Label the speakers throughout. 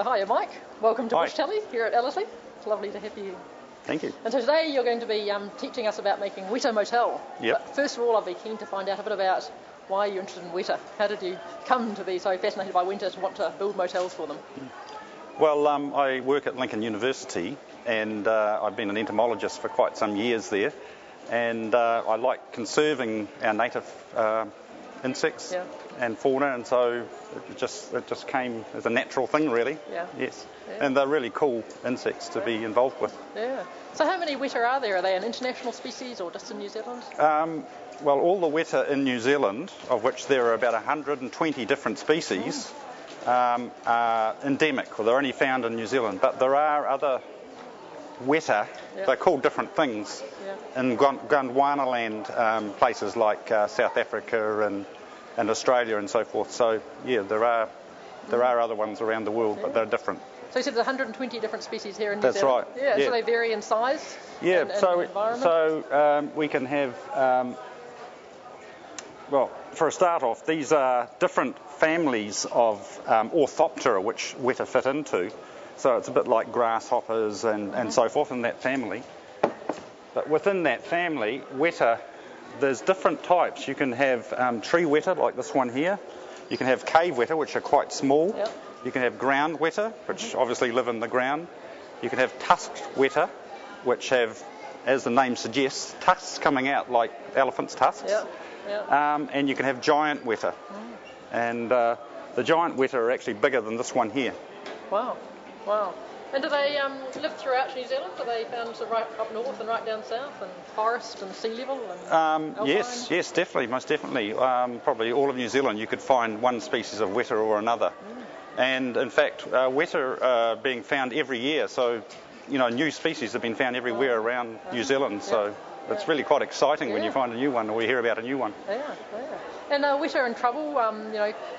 Speaker 1: So hiya Mike, welcome to
Speaker 2: Hi.
Speaker 1: Bush Telly here at Ellerslie. It's lovely to have you.
Speaker 2: Thank you.
Speaker 1: And so today you're going to be teaching us about making Weta Motel.
Speaker 2: Yep.
Speaker 1: But first of all, I'd be keen to find out a bit about why you're interested in Weta. How did you come to be so fascinated by Weta to want to build motels for them?
Speaker 2: Well, I work at Lincoln University, and I've been an entomologist for quite some years there, and I like conserving our native insects and fauna, and so it just came as a natural thing, really.
Speaker 1: Yeah.
Speaker 2: Yes.
Speaker 1: Yeah.
Speaker 2: And they're really cool insects to be involved with.
Speaker 1: Yeah. So how many Weta are there? Are they an international species or just in New Zealand?
Speaker 2: Well, all the Weta in New Zealand, of which there are about 120 different species, are endemic, or they're only found in New Zealand. But there are other Weta, they're called different things, in Gondwana land, places like South Africa and Australia and so forth. So, yeah, there are other ones around the world, but they're different.
Speaker 1: So you said there's 120 different species here in New
Speaker 2: That's
Speaker 1: Zealand?
Speaker 2: right.
Speaker 1: Yeah,
Speaker 2: Yeah.
Speaker 1: so they vary in size and environment?
Speaker 2: So we can have, well, for a start off, these are different families of Orthoptera, which Weta fit into. So it's a bit like grasshoppers and so forth in that family. But within that family, Weta, there's different types. You can have tree Weta, like this one here. You can have cave Weta, which are quite small.
Speaker 1: Yep.
Speaker 2: You can have ground Weta, which obviously live in the ground. You can have tusked Weta, which have, as the name suggests, tusks coming out like elephants' tusks.
Speaker 1: Yep. Yep.
Speaker 2: And you can have giant Weta. And the giant Weta are actually bigger than this one here.
Speaker 1: Wow. Wow. And do they live throughout New Zealand? Are they found sort of right up north and right down south, and forest and sea level? And
Speaker 2: yes, definitely, most definitely. Probably all of New Zealand you could find one species of Weta or another. And in fact, Weta are being found every year, so new species have been found everywhere around New Zealand. So it's really quite exciting when you find a new one or we hear about a new one.
Speaker 1: Yeah. And Weta are in trouble,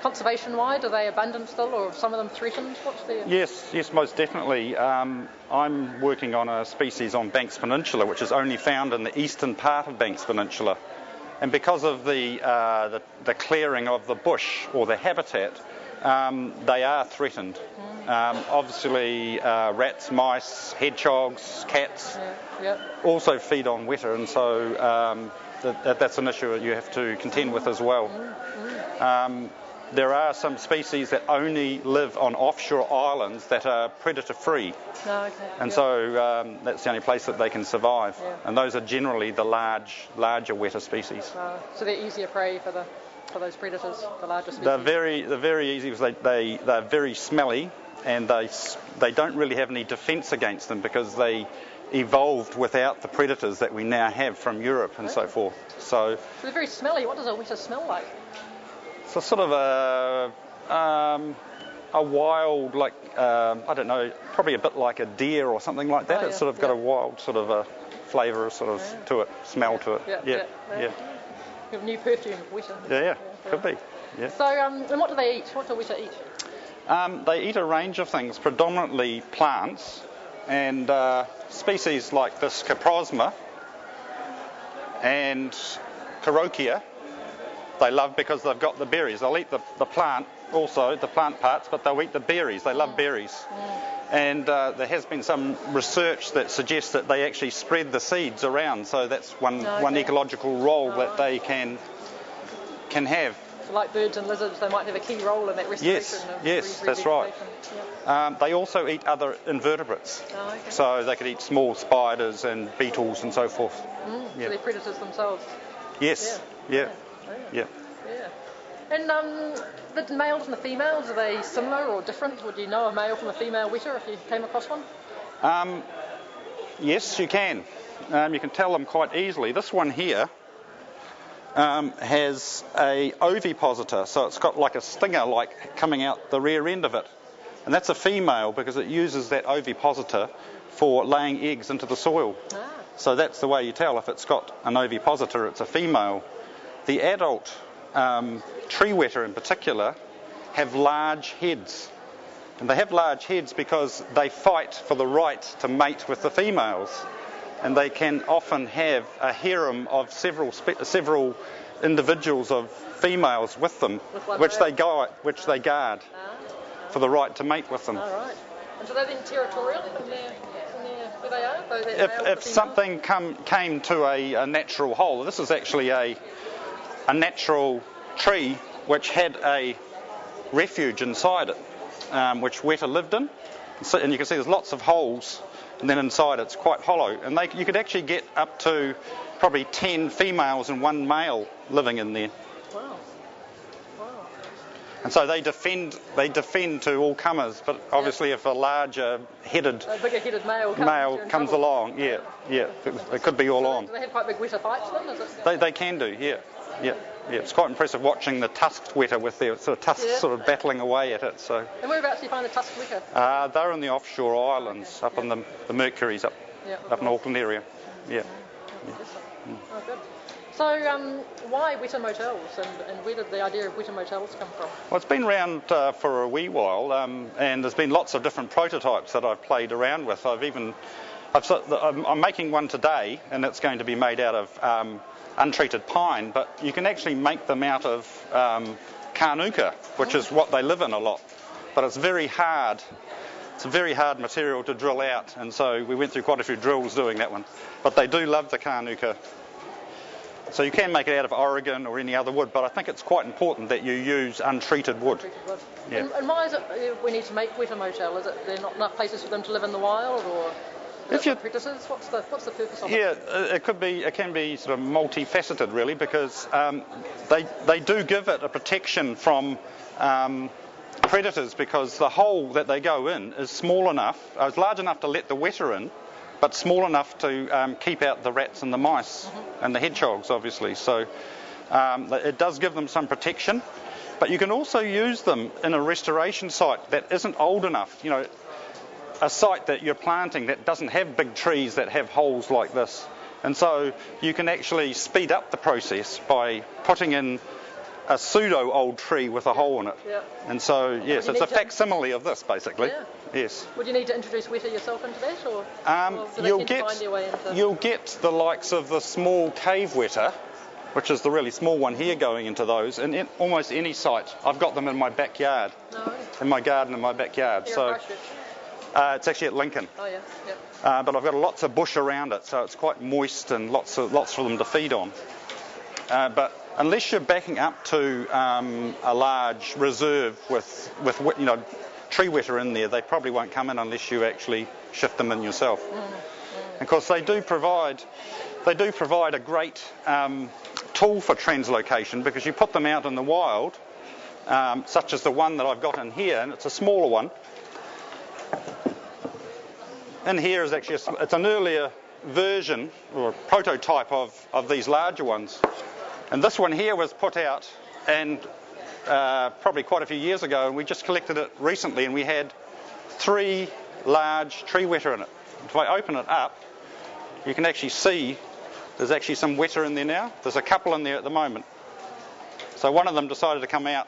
Speaker 1: conservation-wise? Are they abundant still, or are some of them threatened? What's their...
Speaker 2: Yes, most definitely. I'm working on a species on Banks Peninsula, which is only found in the eastern part of Banks Peninsula. And because of the clearing of the bush or the habitat, they are threatened. Obviously, rats, mice, hedgehogs, cats also feed on Weta, and so that's an issue that you have to contend with as well. There are some species that only live on offshore islands that are predator-free, and so that's the only place that they can survive. And those are generally the larger Weta species.
Speaker 1: So they're easier prey for those predators, the larger species.
Speaker 2: They're very easy because they're very smelly, and they don't really have any defence against them because they evolved without the predators that we now have from Europe and so forth. So
Speaker 1: they're very smelly. What does a Weta smell like?
Speaker 2: It's a sort of a wild, like I don't know, probably a bit like a deer or something like that. It's sort of got a wild sort of a flavour to it, smell to it.
Speaker 1: Yeah. You have new perfume, Weta.
Speaker 2: Yeah, could be. Yeah.
Speaker 1: So, and what do they eat? What do Weta eat?
Speaker 2: They eat a range of things, predominantly plants, and species like this Caprosma and Carokia, they love because they've got the berries. They'll eat the plant also, the plant parts, but they'll eat the berries. They love berries. And there has been some research that suggests that they actually spread the seeds around, so that's one ecological role that they can have.
Speaker 1: So like birds and lizards, they might have a key role in that restoration.
Speaker 2: Yes, that's right. They also eat other invertebrates, so they could eat small spiders and beetles and so forth.
Speaker 1: So they're predators themselves.
Speaker 2: Yes, yeah.
Speaker 1: And the males and the females, are they similar or different? Would you know a male from a female Weta if you came across one?
Speaker 2: Yes, you can. You can tell them quite easily. This one here has a ovipositor, so it's got like a stinger coming out the rear end of it. And that's a female because it uses that ovipositor for laying eggs into the soil. So that's the way you tell if it's got an ovipositor, it's a female. The adult tree Weta in particular have large heads. And they have large heads because they fight for the right to mate with the females. And they can often have a harem of several individuals of females with them, which they guard. for the right to mate with them.
Speaker 1: All right. And so they're then territorial in their where they are?
Speaker 2: If something came to a natural hole, this is actually a natural tree which had a refuge inside it, which Weta lived in. So, and you can see there's lots of holes, and then inside it's quite hollow. And you could actually get up to probably 10 females and 1 male living in there.
Speaker 1: Wow.
Speaker 2: And so they defend to all comers, but obviously if a larger
Speaker 1: bigger headed male
Speaker 2: comes along, it could be all on.
Speaker 1: Do they have quite big Weta fights then?
Speaker 2: They can do, yeah. It's quite impressive watching the tusked Weta with their sort of tusks sort of battling away at it. So.
Speaker 1: And whereabouts do you find the tusked Weta?
Speaker 2: They're in the offshore islands, up in the Mercuries, up in the Auckland area. Yeah.
Speaker 1: Oh, good. So why Weta Motels, and where did the idea of Weta Motels come from?
Speaker 2: Well, it's been around for a wee while, and there's been lots of different prototypes that I've played around with. I'm making one today, and it's going to be made out of untreated pine, but you can actually make them out of carnuka, which is what they live in a lot. But it's very hard. It's a very hard material to drill out, and so we went through quite a few drills doing that one. But they do love the carnuka. So you can make it out of Oregon or any other wood, but I think it's quite important that you use untreated wood.
Speaker 1: Yeah. And why is it we need to make Weta Motel? Is it there not enough places for them to live in the wild, or is it predators? What's the purpose of it?
Speaker 2: Yeah, it can be sort of multifaceted really, because they do give it a protection from predators, because the hole that they go in is small enough, it's large enough to let the Weta in, but small enough to keep out the rats and the mice and the hedgehogs, obviously. So it does give them some protection, but you can also use them in a restoration site that isn't old enough. A site that you're planting that doesn't have big trees that have holes like this. And so you can actually speed up the process by putting in a pseudo old tree with a hole in it. Yeah. And so, yes, it's a facsimile of this, basically. Yeah. Yes.
Speaker 1: Would you need to introduce Weta yourself into that, or
Speaker 2: you'll get the likes of the small cave Weta, which is the really small one here, going into those, and in almost any site. I've got them in my backyard, in my garden in my backyard.
Speaker 1: So
Speaker 2: it's actually at Lincoln.
Speaker 1: Oh yeah.
Speaker 2: But I've got lots of bush around it, so it's quite moist and lots for them to feed on. But unless you're backing up to a large reserve with tree Weta in there, they probably won't come in unless you actually shift them in yourself. And of course, they do provide a great tool for translocation, because you put them out in the wild, such as the one that I've got in here, and it's a smaller one. In here is actually it's an earlier version or a prototype of these larger ones. And this one here was put out and probably quite a few years ago, and we just collected it recently, and we had 3 large tree Weta in it. If I open it up, you can actually see there's actually some Weta in there now. There's a couple in there at the moment. So one of them decided to come out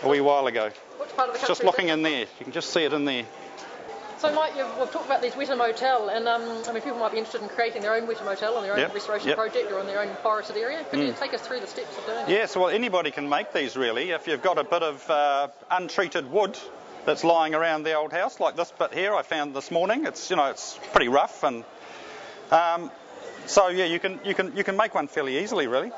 Speaker 2: a wee while ago.
Speaker 1: Which part of the country?
Speaker 2: Just looking in there. You can just see it in there.
Speaker 1: So Mike, we've talked about these Weta Motel, and people might be interested in creating their own Weta Motel on their own restoration project or on their own forested area. Could you take us through the steps of doing it?
Speaker 2: Yes, well, anybody can make these really. If you've got a bit of untreated wood that's lying around the old house, like this bit here I found this morning. It's it's pretty rough, and so yeah, you can make one fairly easily really.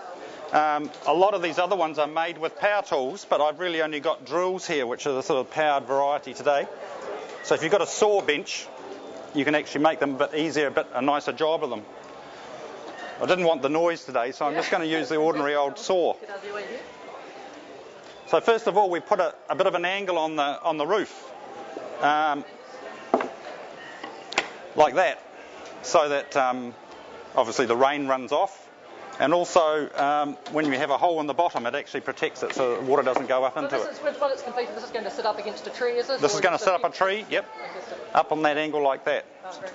Speaker 2: A lot of these other ones are made with power tools, but I've really only got drills here, which are the sort of powered variety today. So if you've got a saw bench, you can actually make them a bit easier, a nicer job of them. I didn't want the noise today, so I'm just going to use the ordinary old saw. So first of all, we put a bit of an angle on the roof, like that, so that obviously the rain runs off. And also, when you have a hole in the bottom, it actually protects it so the water doesn't go up into it.
Speaker 1: When it's completed, this is going to sit up against a tree, is it?
Speaker 2: This is going to sit up a tree, yep, up on that angle like that.
Speaker 1: Oh, great.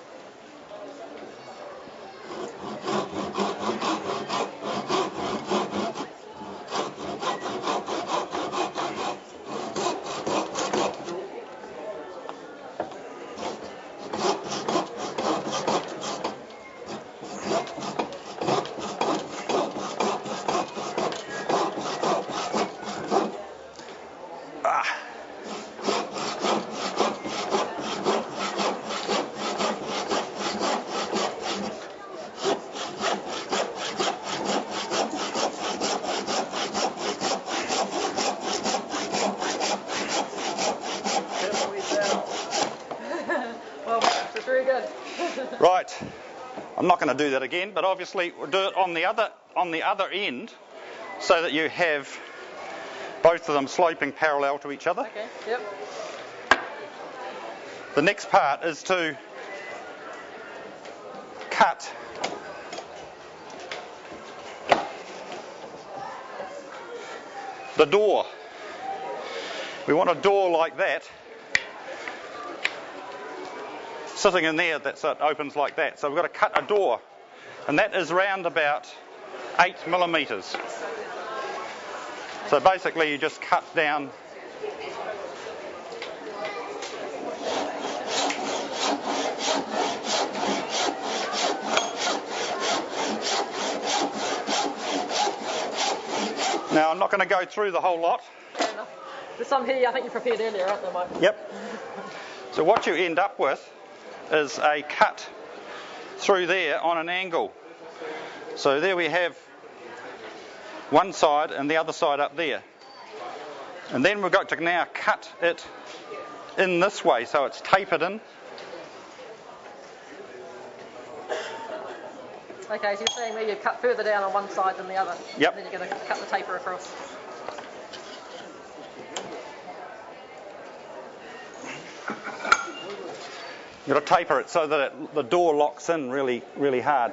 Speaker 2: I'm not going to do that again, but obviously we'll do it on the other end, so that you have both of them sloping parallel to each other.
Speaker 1: Okay. Yep.
Speaker 2: The next part is to cut the door. We want a door like that, sitting in there, so it opens like that. So we've got to cut a door, and that is round about 8 millimetres. So basically you just cut down Now, I'm not going to go through the whole lot.
Speaker 1: Fair enough. There's some here I think you prepared earlier, aren't there, Mike?
Speaker 2: Yep. So what you end up with is a cut through there on an angle. So there we have one side and the other side up there. And then we've got to now cut it in this way, so it's tapered in.
Speaker 1: Okay, so you're saying where you cut further down on one side than the other.
Speaker 2: Yep.
Speaker 1: And then you're going to cut the taper across.
Speaker 2: You've got to taper it so that the door locks in really, really hard.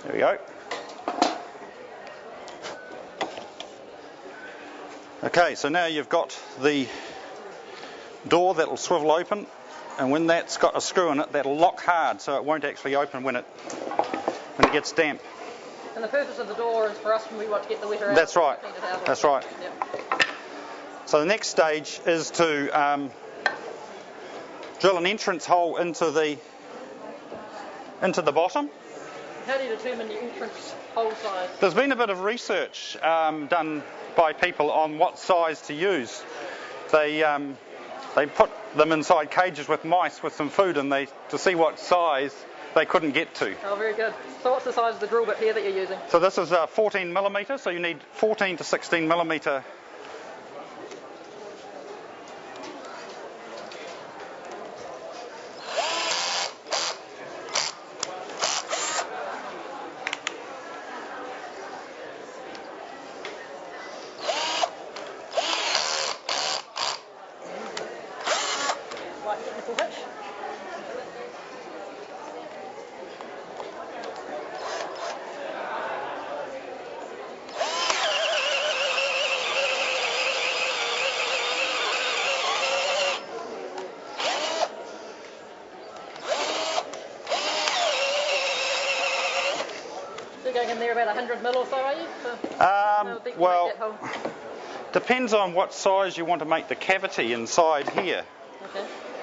Speaker 2: There we go. Okay, so now you've got the door that'll swivel open, and when that's got a screw in it, that'll lock hard, so it won't actually open when it gets damp.
Speaker 1: And the purpose of the door is for us when we want to get the weta out.
Speaker 2: That's right. That's right.
Speaker 1: Yep.
Speaker 2: So the next stage is to drill an entrance hole into the bottom.
Speaker 1: How do you determine the entrance hole size?
Speaker 2: There's been a bit of research done by people on what size to use. They put them inside cages with mice with some food, and to see what size they couldn't get to.
Speaker 1: Oh, very good. So what's the size of the drill bit here that you're using?
Speaker 2: So this is 14 millimetre, so you need 14 to 16 millimetre.
Speaker 1: Going in there about 100 mil or so, are you?
Speaker 2: Well, depends on what size you want to make the cavity inside here.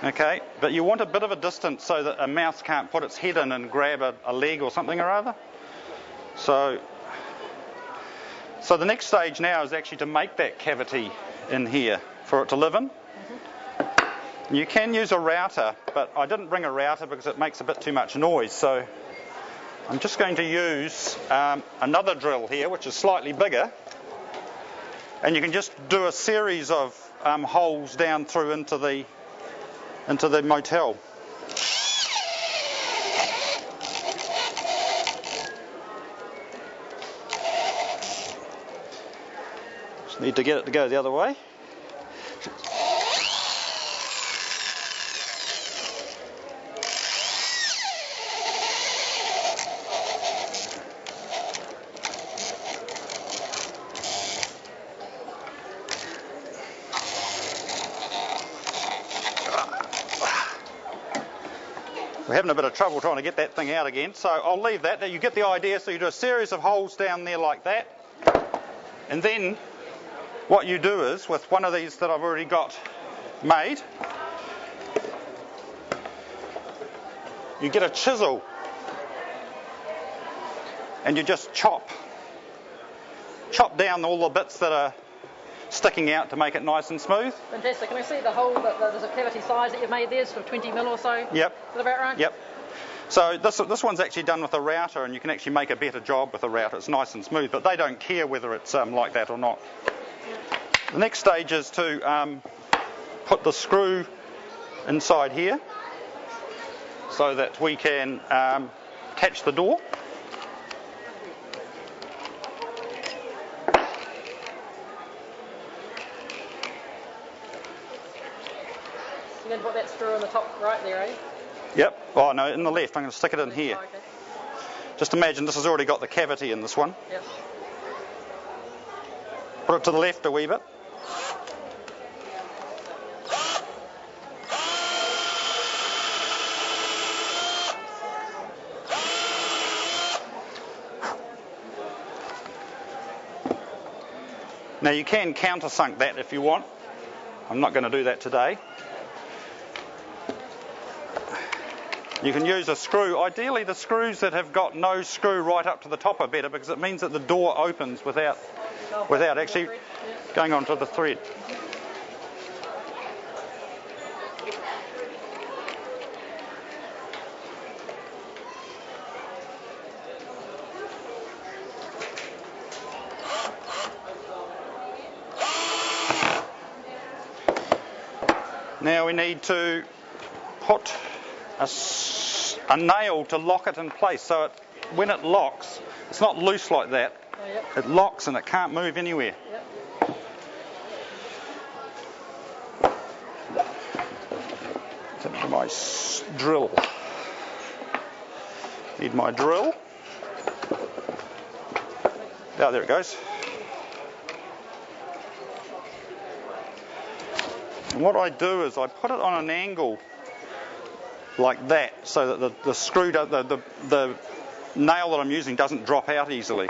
Speaker 2: Okay, but you want a bit of a distance so that a mouse can't put its head in and grab a leg or something or other. So the next stage now is actually to make that cavity in here for it to live in. You can use a router, but I didn't bring a router because it makes a bit too much noise. So I'm just going to use another drill here, which is slightly bigger, and you can just do a series of holes down through into the motel. Just need to get it to go the other way. We're having a bit of trouble trying to get that thing out again, so I'll leave that. You get the idea. So you do a series of holes down there like that, and then what you do is, with one of these that I've already got made, you get a chisel and you just chop down all the bits that are sticking out to make it nice and smooth.
Speaker 1: Fantastic. Can I see the hole, there's a cavity size that you've made there, sort of 20 mil or so?
Speaker 2: Yep.
Speaker 1: Is that about right?
Speaker 2: Yep. So this one's actually done with a router, and you can actually make a better job with a router. It's nice and smooth, but they don't care whether it's like that or not. The next stage is to put the screw inside here so that we can attach the door.
Speaker 1: You're going to put that screw on the top right there, eh?
Speaker 2: Yep. Oh no, in the left. I'm going to stick it in here.
Speaker 1: Oh, okay.
Speaker 2: Just imagine this has already got the cavity in this one.
Speaker 1: Yep.
Speaker 2: Put it to the left a wee bit. Now you can countersunk that if you want. I'm not going to do that today. You can use a screw. Ideally the screws that have got no screw right up to the top are better, because it means that the door opens without actually going onto the thread. Now we need to put a nail to lock it in place, so when it locks, it's not loose like that.
Speaker 1: Oh, yep.
Speaker 2: It locks and it can't move anywhere.
Speaker 1: Yep.
Speaker 2: Into my drill. Need my drill. Oh, there it goes. And what I do is I put it on an angle like that, so that the screw, the nail that I'm using doesn't drop out easily.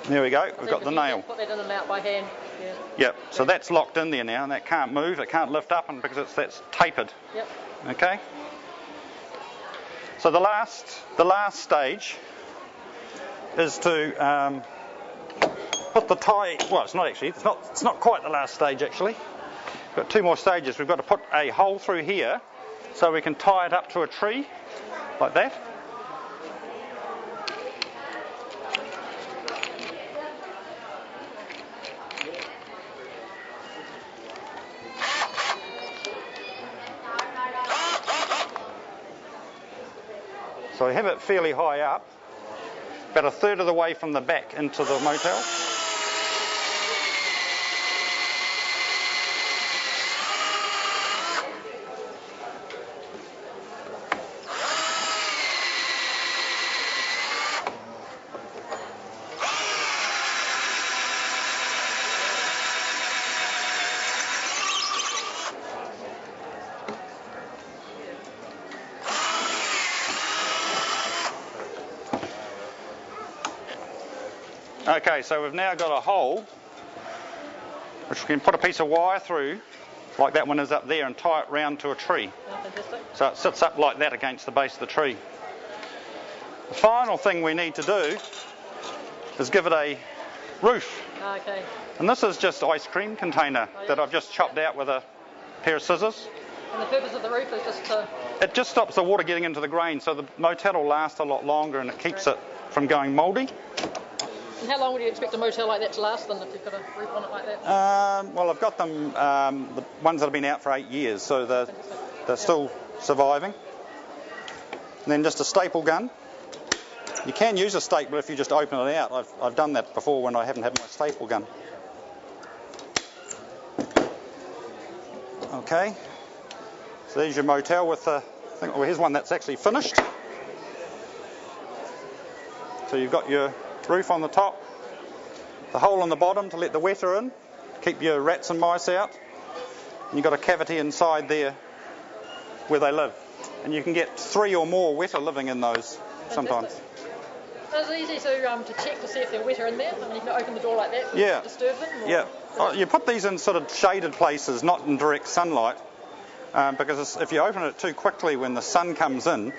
Speaker 2: There we go, we've got the nail.
Speaker 1: Put that in and out by hand. Yeah.
Speaker 2: Yep, so that's locked in there now, and that can't move, it can't lift up, and because that's tapered.
Speaker 1: Yep.
Speaker 2: Okay. So the last stage is to put the tie. Well, it's not actually. It's not quite the last stage actually. We've got two more stages. We've got to put a hole through here so we can tie it up to a tree like that. So we have it fairly high up, about a third of the way from the back into the motel. Okay, so we've now got a hole which we can put a piece of wire through, like that one is up there, and tie it round to a tree.
Speaker 1: Oh, fantastic.
Speaker 2: So it sits up like that against the base of the tree. The final thing we need to do is give it a roof.
Speaker 1: Okay.
Speaker 2: And this is just ice cream container that I've just chopped out with a pair of scissors.
Speaker 1: And the purpose of the roof is just to...
Speaker 2: It just stops the water getting into the grain, so the motel will last a lot longer, and it keeps it from going mouldy.
Speaker 1: And how long would you expect a motel like that to last then, if you've got a roof on it like that?
Speaker 2: Well, I've got them, the ones that have been out for 8 years, so they're still surviving. And then just a staple gun. You can use a stapler if you just open it out. I've done that before when I haven't had my staple gun. Okay, so there's your motel with the thing. Well, here's one that's actually finished. So you've got your roof on the top, the hole on the bottom to let the weta in, keep your rats and mice out, and you've got a cavity inside there where they live. And you can get 3 or more weta living in those sometimes.
Speaker 1: Is it easy to check to see if they're weta in there? I mean, you can open the door like that,
Speaker 2: Yeah.
Speaker 1: disturb them? Or?
Speaker 2: Yeah. You put these in sort of shaded places, not in direct sunlight, because if you open it too quickly when the sun comes in,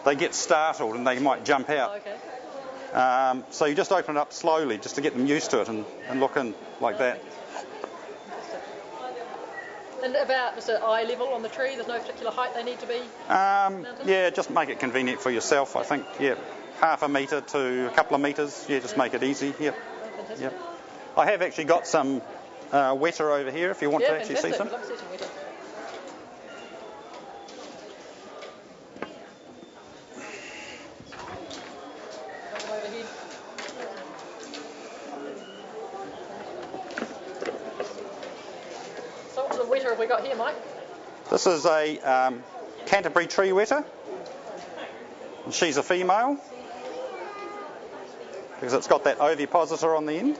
Speaker 2: they get startled and they might jump out.
Speaker 1: Oh, okay.
Speaker 2: So you just open it up slowly just to get them used to it and look in like that.
Speaker 1: And about just an eye level on the tree, there's no particular height they need to be?
Speaker 2: Yeah, just make it convenient for yourself, I think. Yeah, half a metre to a couple of metres. Yeah, just make it easy. Yep.
Speaker 1: Oh,
Speaker 2: Yep. I have actually got some Weta over here if you want to actually see some.
Speaker 1: I'd love to see some Weta. Over here. So what sort of Weta have we got here, Mike?
Speaker 2: This is a Canterbury tree Weta. And she's a female because it's got that ovipositor on the end.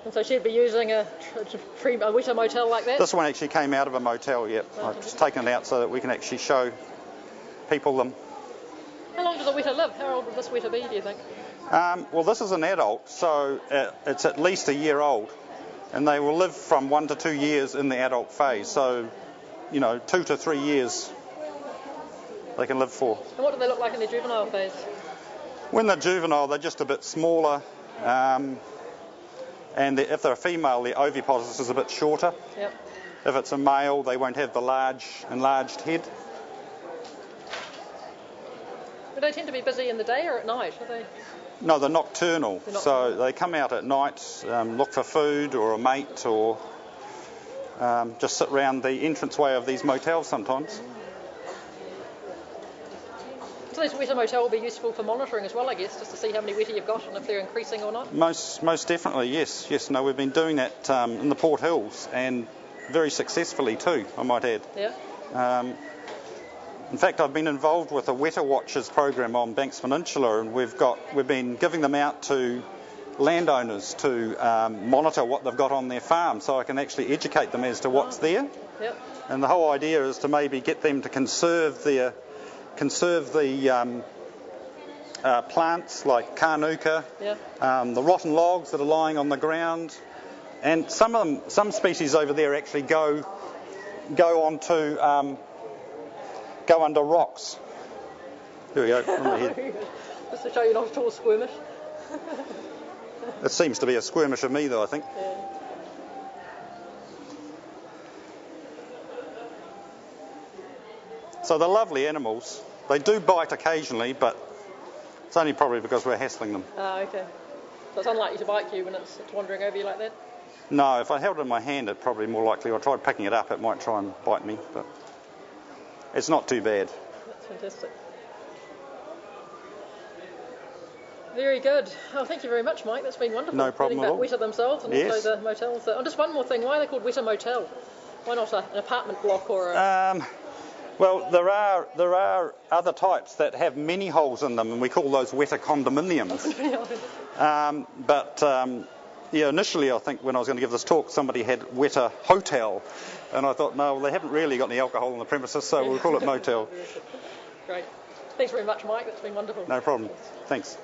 Speaker 1: And so she'd be using a Weta Motel like that?
Speaker 2: This one actually came out of a motel, yep. I've just taken it out so that we can actually show people them.
Speaker 1: How long does a Weta live? How old would this Weta be, do you think?
Speaker 2: Well, this is an adult, so it's at least a year old. And they will live from 1 to 2 years in the adult phase. So, 2 to 3 years they can live for.
Speaker 1: And what do they look like in their juvenile phase?
Speaker 2: When they're juvenile, they're just a bit smaller. And if they're a female, the ovipositor is a bit shorter.
Speaker 1: Yep.
Speaker 2: If it's a male, they won't have the large, enlarged head.
Speaker 1: Do they tend to be busy in the day or at night? Are they?
Speaker 2: No, they're nocturnal. So they come out at night, look for food or a mate, or just sit around the entranceway of these motels sometimes.
Speaker 1: So this Weta Motel will be useful for monitoring as well, I guess, just to see how many Weta you've got and if they're increasing or not?
Speaker 2: Most definitely, yes. No, we've been doing that in the Port Hills, and very successfully too, I might add.
Speaker 1: Yeah.
Speaker 2: In fact, I've been involved with a Weta Watchers program on Banks Peninsula, and we've been giving them out to landowners to monitor what they've got on their farm, so I can actually educate them as to what's there.
Speaker 1: Yep.
Speaker 2: And the whole idea is to maybe get them to conserve the plants like carnuka, the rotten logs that are lying on the ground, and some species over there actually go under rocks. Here we go. On the head.
Speaker 1: Just to show you're not at all squirmish.
Speaker 2: It seems to be a skirmish of me, though, I think.
Speaker 1: Yeah.
Speaker 2: So they're lovely animals. They do bite occasionally, but it's only probably because we're hassling them.
Speaker 1: Ah, okay. So it's unlikely to bite you when it's wandering over you like that?
Speaker 2: No, if I held it in my hand, it's probably more likely. If I tried picking it up, it might try and bite me, but it's not too bad.
Speaker 1: That's fantastic. Very good. Oh, thank you very much, Mike. That's been wonderful.
Speaker 2: No problem at all.
Speaker 1: Weta themselves and also the motels. Oh, just one more thing. Why are they called Weta Motel? Why not an apartment block or a...
Speaker 2: Well, there are other types that have many holes in them, and we call those Weta condominiums. Initially I think when I was going to give this talk, somebody had Weta Hotel, and I thought, no, well, they haven't really got any alcohol on the premises, so we'll call it motel.
Speaker 1: Great. Thanks very much, Mike. That's been wonderful.
Speaker 2: No problem. Thanks.